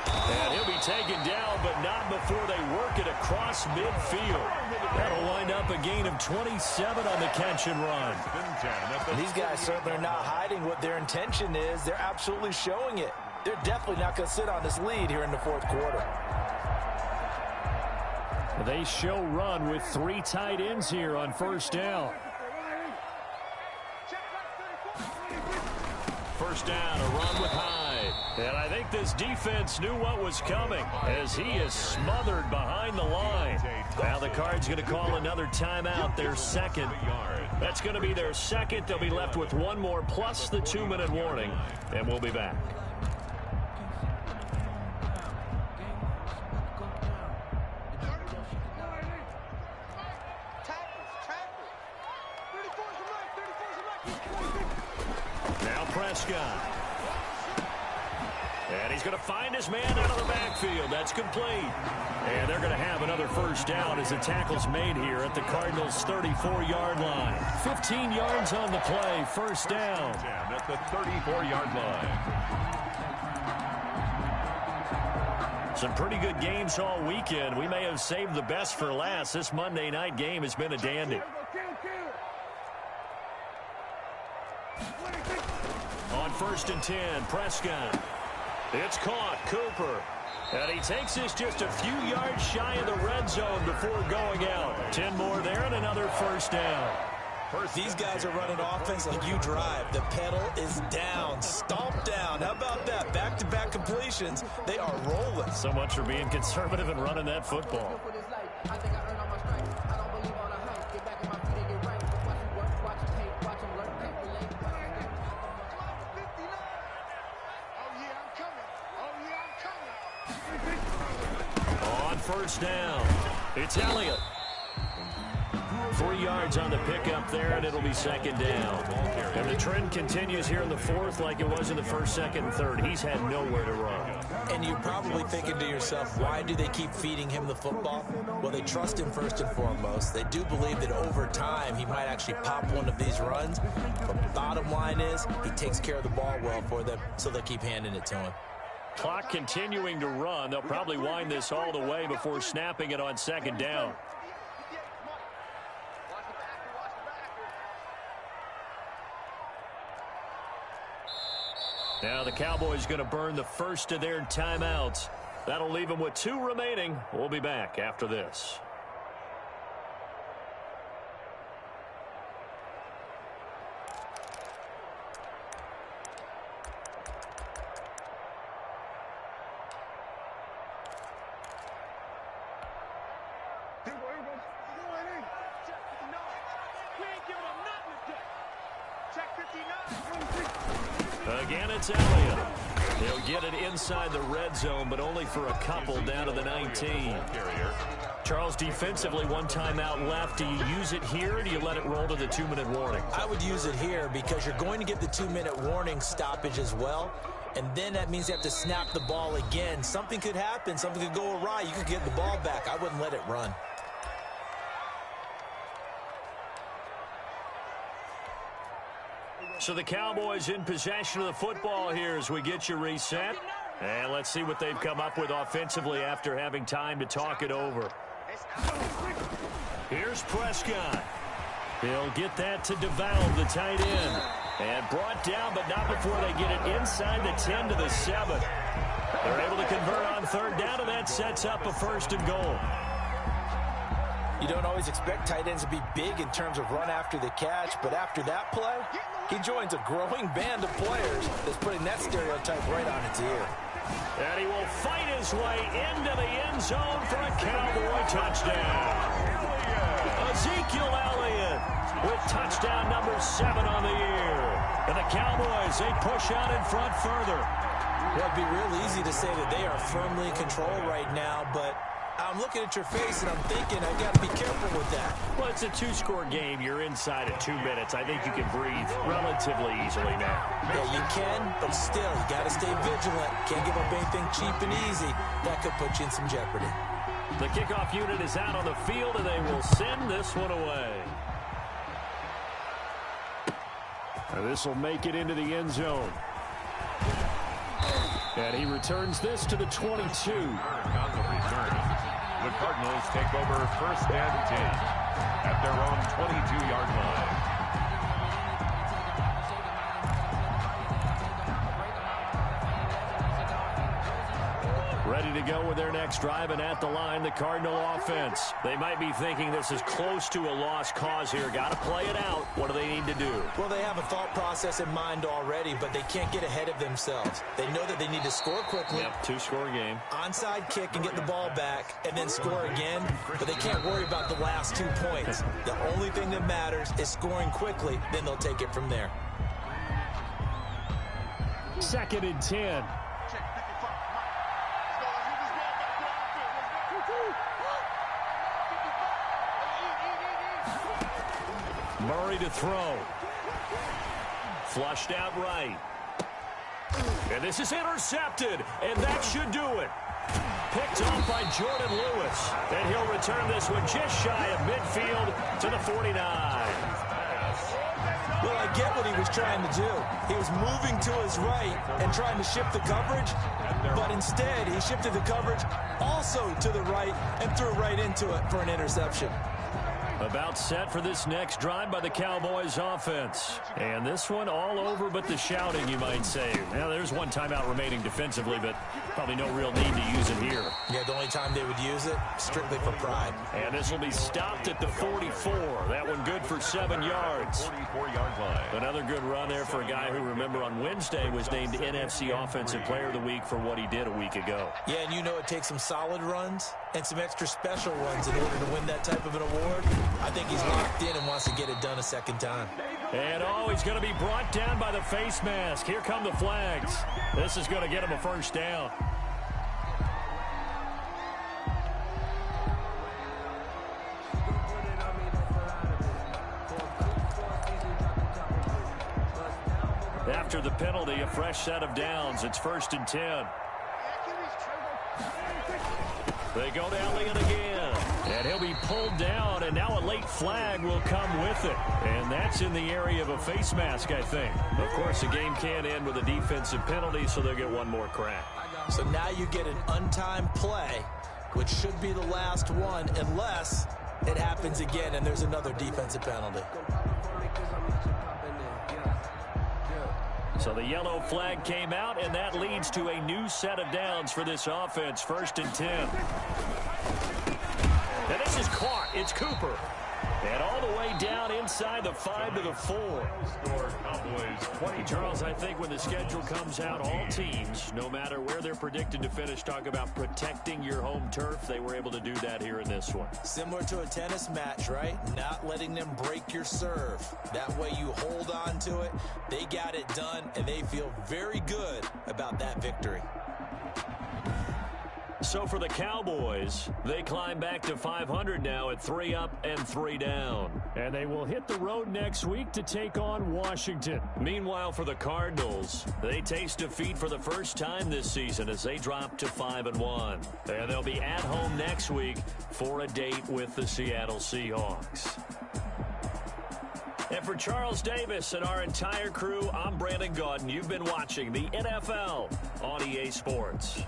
And he'll be taken down, but not before they work it across midfield. That'll wind up a gain of 27 on the catch and run. These guys certainly are not hiding what their intention is. They're absolutely showing it. They're definitely not going to sit on this lead here in the 4th quarter. They show run with 3 tight ends here on 1st down. 1st down, a run with Hyde. And I think this defense knew what was coming as he is smothered behind the line. Now the Cards going to call another timeout, their 2nd. That's going to be their 2nd. They'll be left with 1 more plus the 2-minute warning, and we'll be back. Prescott. And he's going to find his man out of the backfield. That's complete. And they're going to have another 1st down as the tackle's made here at the Cardinals' 34-yard line. 15 yards on the play, 1st down. At the 34-yard line. Some pretty good games all weekend. We may have saved the best for last. This Monday night game has been a dandy. On 1st and 10, Prescott. It's caught. Cooper. And he takes this just a few yards shy of the red zone before going out. 10 more there and another first down. These guys are running offense like you drive. The pedal is down, stomped down. How about that? Back-to-back completions. They are rolling. So much for being conservative and running that football. On 1st down, it's Elliott. 3 yards on the pickup there, and it'll be 2nd down. And the trend continues here in the 4th like it was in the 1st, 2nd, and 3rd. He's had nowhere to run. And you're probably thinking to yourself, why do they keep feeding him the football? Well, they trust him first and foremost. They do believe that over time he might actually pop one of these runs. But the bottom line is he takes care of the ball well for them, so they'll keep handing it to him. Clock continuing to run. They'll probably wind this all the way before snapping it on 2nd down. Now the Cowboys going to burn the first of their timeouts. That'll leave them with 2 remaining. We'll be back after this. Again, it's Elliott. They'll get it inside the red zone, but only for a couple down to the 19. Charles, defensively, 1 timeout left. Do you use it here, or do you let it roll to the 2-minute warning? I would use it here because you're going to get the 2-minute warning stoppage as well. And then that means you have to snap the ball again. Something could happen. Something could go awry. You could get the ball back. I wouldn't let it run. So the Cowboys in possession of the football here as we get you reset. And let's see what they've come up with offensively after having time to talk it over. Here's Prescott. He'll get that to DeValve, the tight end. And brought down, but not before they get it inside the 10 to the 7. They're able to convert on 3rd down, and that sets up a 1st and goal. You don't always expect tight ends to be big in terms of run after the catch, but after that play, he joins a growing band of players that's putting that stereotype right on its ear. And he will fight his way into the end zone for a Cowboy touchdown. Ezekiel Elliott with touchdown number 7 on the year. And the Cowboys, they push out in front further. Well, it'd be real easy to say that they are firmly in control right now, but I'm looking at your face and I'm thinking I've got to be careful with that. Well, it's a 2-score game. You're inside at 2 minutes. I think you can breathe relatively easily now. Yeah, you can, but still, you got to stay vigilant. Can't give up anything cheap and easy. That could put you in some jeopardy. The kickoff unit is out on the field, and they will send this one away. And this will make it into the end zone. And he returns this to the 22. The Cardinals take over 1st and 10 at their own 22-yard line. Ready to go with their next drive, and at the line, the Cardinal offense. They might be thinking this is close to a lost cause here. Got to play it out. What do they need to do? Well, they have a thought process in mind already, but they can't get ahead of themselves. They know that they need to score quickly. Yep, 2-score game. Onside kick and get the ball back, and then score again. But they can't worry about the last 2 points. The only thing that matters is scoring quickly. Then they'll take it from there. 2nd and 10. Murray to throw. Flushed out right. And this is intercepted, and that should do it. Picked off by Jordan Lewis. And he'll return this one just shy of midfield to the 49. Well, I get what he was trying to do. He was moving to his right and trying to shift the coverage, but instead he shifted the coverage also to the right and threw right into it for an interception. About set for this next drive by the Cowboys offense. And this one all over but the shouting, you might say. Now, there's one timeout remaining defensively, but probably no real need to use it here. Yeah, the only time they would use it, strictly for pride. And this will be stopped at the 44. That one good for 7 yards. 44-yard line. Another good run there for a guy who, remember, on Wednesday was named NFC Offensive Player of the Week for what he did a week ago. Yeah, and you know it takes some solid runs and some extra special runs in order to win that type of an award. I think he's locked in and wants to get it done a second time. And he's going to be brought down by the face mask. Here come the flags. This is going to get him a first down. After the penalty, a fresh set of downs. It's 1st and 10. They go to Elliott again. And he'll be pulled down, and now a late flag will come with it. And that's in the area of a face mask, I think. Of course, the game can end with a defensive penalty, so they'll get one more crack. So now you get an untimed play, which should be the last one, unless it happens again and there's another defensive penalty. So the yellow flag came out, and that leads to a new set of downs for this offense. 1st and 10. And this is caught. It's Cooper. And all the way down inside the 5 to the 4. Charles, I think when the schedule comes out, all teams, no matter where they're predicted to finish, talk about protecting your home turf. They were able to do that here in this one. Similar to a tennis match, right? Not letting them break your serve. That way you hold on to it. They got it done, and they feel very good about that victory. So for the Cowboys, they climb back to 500 now at 3 up and 3 down. And they will hit the road next week to take on Washington. Meanwhile, for the Cardinals, they taste defeat for the first time this season as they drop to 5-1. And they'll be at home next week for a date with the Seattle Seahawks. And for Charles Davis and our entire crew, I'm Brandon Gaudin. You've been watching the NFL on EA Sports.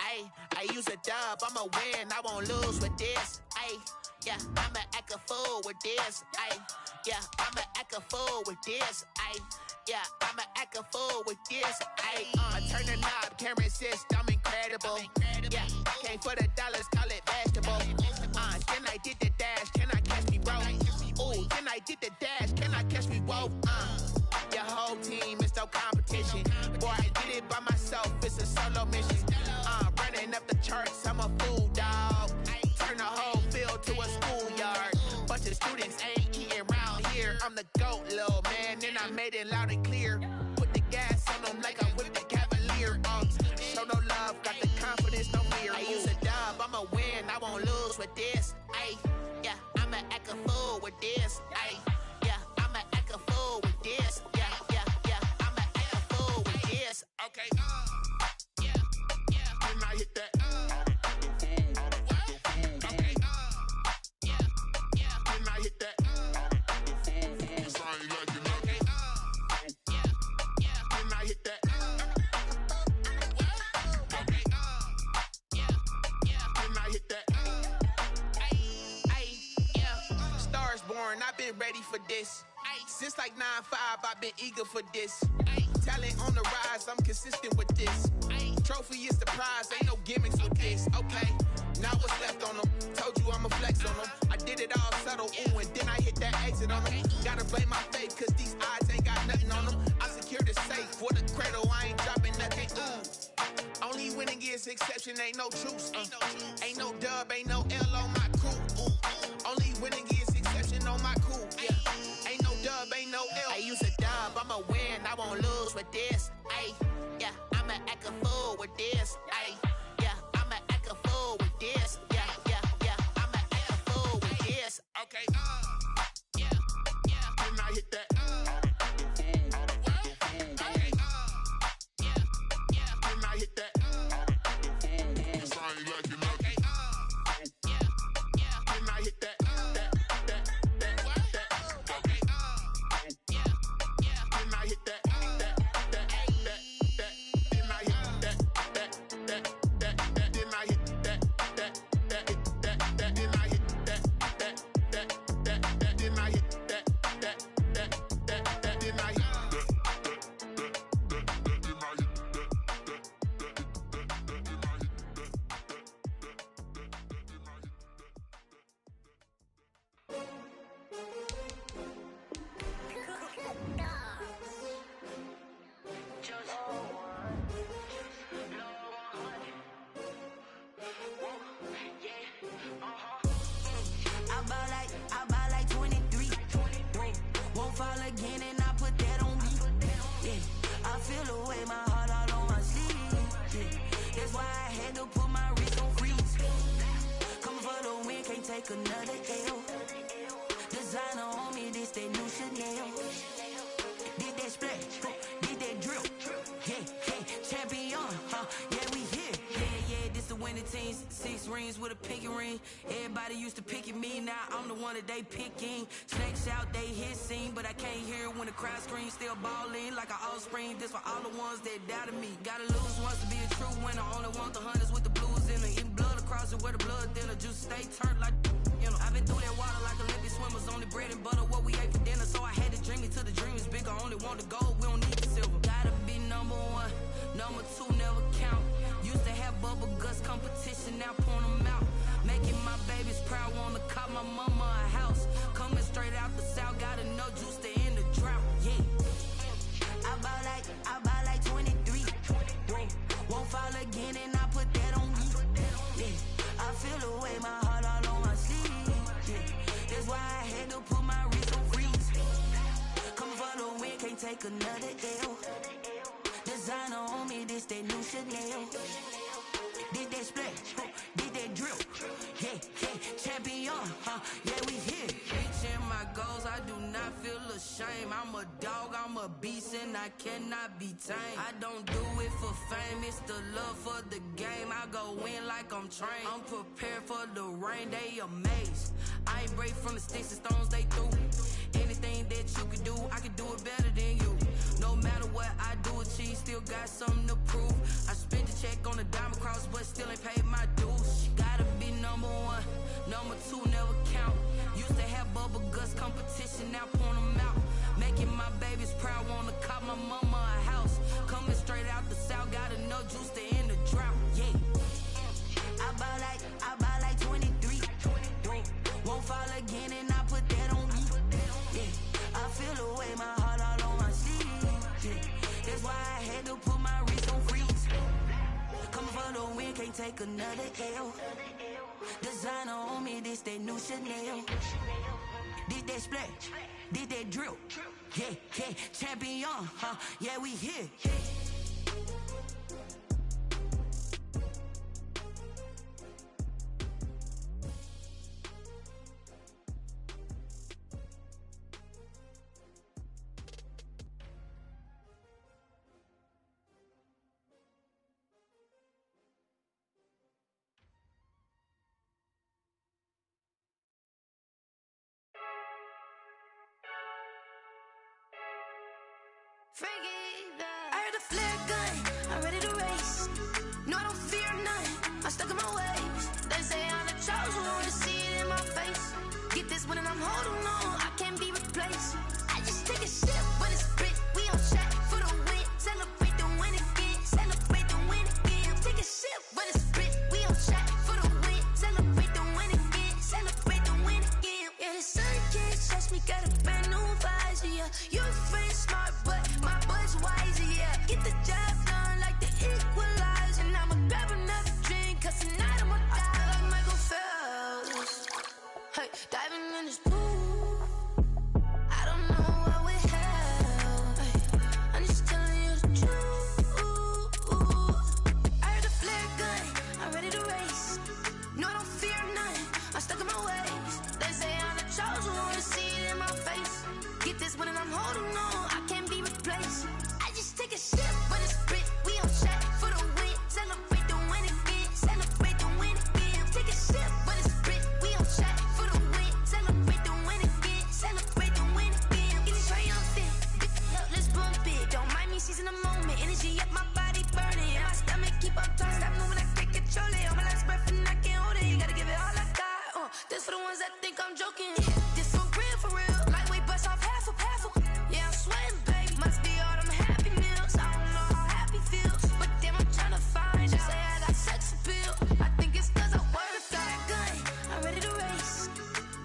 Ayy, I use a dub, I'ma win, I won't lose with this. Ayy, yeah, I'ma act a fool with this. Ayy, yeah, I'ma act a fool with this. Ayy, yeah, I'ma act a fool with this. Ayy, I turn the knob, camera assist, I'm incredible. Yeah, came for the dollars, call it vegetable. Then I did the dash, can I catch me, bro? Ooh, then I did the dash, can I catch me, whoa? Your whole team is no competition. Boy, I did it by myself, it's a solo mission. Running up the charts, I'm a fool, dog. Turn the whole field to a schoolyard. Bunch of students ain't eating round here. I'm the GOAT, little man, and I made it loud and clear. Put the gas on them like I whipped the Cavalier. Show no love, got the confidence, no fear. I use a dub, I'ma win, I won't lose with this. Ayy, yeah, I'ma act a fool with this. Ayy, yeah, I'ma act a fool with this. Yeah, yeah, yeah, I'ma act a fool with this. Okay, yeah, yeah, then I hit that. Okay, yeah, yeah, then I hit that. Okay, yeah, yeah, then I hit that. Okay, yeah, yeah, then I hit that. Yeah, stars born, I've been ready for this. Since like 9-5, I've been eager for this. Talent on the rise, I'm consistent with this. Trophy is the prize, ain't no gimmicks with this. Okay, now what's left on them? Told you I'ma flex on them. I did it all subtle, ooh, and then I hit that exit on them. Gotta blame my faith, cause these odds ain't got nothing on them. I secured the safe for the cradle, I ain't dropping nothing. Only winning is exception, ain't no truce. Ain't no dub, ain't no L on my crew. Only winning is exception on my crew. Yeah, ain't no dub, ain't no L. I use a dub, I'ma win, I won't lose with this. Ayy, yeah, I'ma act a fool with this. Ayy, yeah, I'ma act a fool with this. Yeah, yeah, yeah, I'ma act a fool with this. Okay, yeah, yeah, then I hit that. Okay, yeah, yeah, then I hit that. Okay, yeah, yeah, then I hit that. Okay, yeah, yeah, then I hit that. I buy like 23. Won't fall again and I put that on me. Yeah, I feel the way, my heart all on my sleeve. Yeah, that's why I had to put my wrist on freeze. Coming for the win, can't take another L. Designer on me, this that new Chanel. Did that splash, did that drill. Yeah, champion, yeah, we here. Yeah, this the winning team. 6 rings with a pinky ring. Everybody used to picking me, now I'm the one that they picking. Snakes out, they hit scene, but I can't hear it when the crowd screams. Still balling like an offspring. This for all the ones that doubted me. Gotta lose once to be a true winner. Only want the hunters with the blues in it. Eating blood across it where the blood thinner. Juice stay turned like, you know. I've been through that water like Olympic swimmers. Only bread and butter, what we ate for dinner. So I had to dream it till the dream is bigger. Only want the gold, we don't need the silver. Gotta be number 1, number 2 never count. Used to have bubble guts competition, now point them out. Making my babies proud, wanna cop my mama a house. Coming straight out the south, gotta know juice to end the drought. Yeah, I buy like 23. Won't fall again and I put that on me. Yeah, I feel the way, my heart all on my sleeve. Yeah, that's why I had to put my wrist on freeze. Coming for the win, can't take another L. Designer on me, this that new Chanel. Did that splash, did that drill. Yeah, champion, yeah, we here. Reaching my goals, I do not feel ashamed. I'm a dog, I'm a beast, and I cannot be tamed. I don't do it for fame, it's the love for the game. I go in like I'm trained. I'm prepared for the rain, they amazed. I ain't break from the sticks and stones they threw. Anything that you can do, I can do it better than you. No matter what I do, achieve, still got something to prove. I spent the check on the diamond cross, but still ain't paid my dues. She gotta be number one, number two never count. Used to have bubble guts competition, now point them out. Making my babies proud, wanna cop my mama a house. Coming straight out the south, got enough juice to end the drought. Yeah, I buy like 23. Won't fall again, and I put that on me. Yeah, I feel the way, my heart all on my sleeve. Yeah, that's why I had to put my wrist on freeze. Coming for the win, can't take another L. Designer on me, this that new Chanel. This that splash, this that drill. Yeah, yeah, champion, huh? Yeah, we here. I heard the flare gun, I'm ready to race. No, I don't fear none, I'm stuck in my ways. They say I'm the chosen one, to see it in my face. Get this one and I'm holding on, I can't be replaced. I just take a sip when it's split, we on track for the win. Celebrate the win again, celebrate the win again. Take a sip when it's split, we on track for the win. Celebrate the win again, celebrate the win again. Yeah, the sun can't touch me, got a brand new visor, yeah. You're friend smart, but my bud's wiser, yeah. Get the job done like the equalizer. And I'ma grab another drink, cause tonight I'ma die. I feel like Michael Phelps, hey, diving in this pool. I don't know what we have, hey, I'm just telling you the truth. I heard the flare gun, I'm ready to race. No, I don't fear none, I'm stuck in my ways. They say I'm the chosen one, to see it in my face. Get this one and I'm holding on, I can't be replaced. I just take a sip when it's split, we on track for the win. Celebrate the win again, celebrate the win again. Take a sip when it's split, we on track for the win. Celebrate the win again, celebrate the win again. Getting triumphant, look, let's bump it. Don't mind me seizing the moment, energy up my body burning. And my stomach keep up talking, stop moving, I can't control it. On my last breath and I can't hold it, you gotta give it all I got. This for the ones that think I'm joking. This for real. Lightweight bust off half a. Yeah, I'm sweating, baby. Must be all them happy meals. I don't know how happy feels, but damn, I'm trying to find out. Say I got sex appeal. I think it's cause I wear the fire gun. I'm ready to race.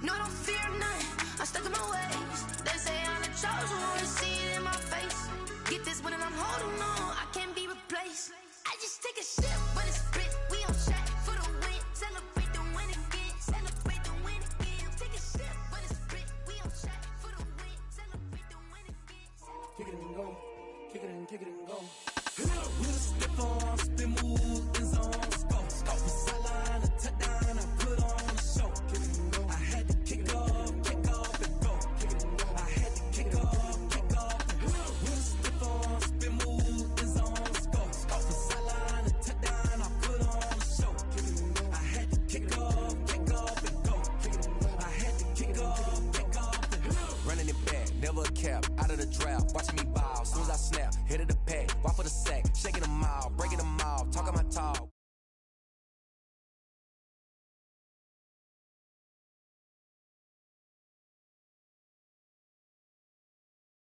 No, I don't fear none, I'm stuck in my ways. They say I'm the chosen one, to see it in my face. Get this one and I'm holding on, I can't be replaced. I just take a sip when it's split, we on track for the win. Celebrate the win again, celebrate the win again. Take a sip when it's split, we on track for the win. Celebrate the win again. Kick it and go, kick it and go. With a stiff on, spin move, in zone, scope. From sideline to touchdown, I put on a show. Kick it and go. I had to kick off and go. Kick it and go. I had to kick off and go. With a stiff on, spin move, in zone, scope. From sideline to touchdown, I put on a show. Kick it and go. I had to kick off and go. Kick it and go. I had to kick off and go. Running it back, never a cap, out of the drought. Watching me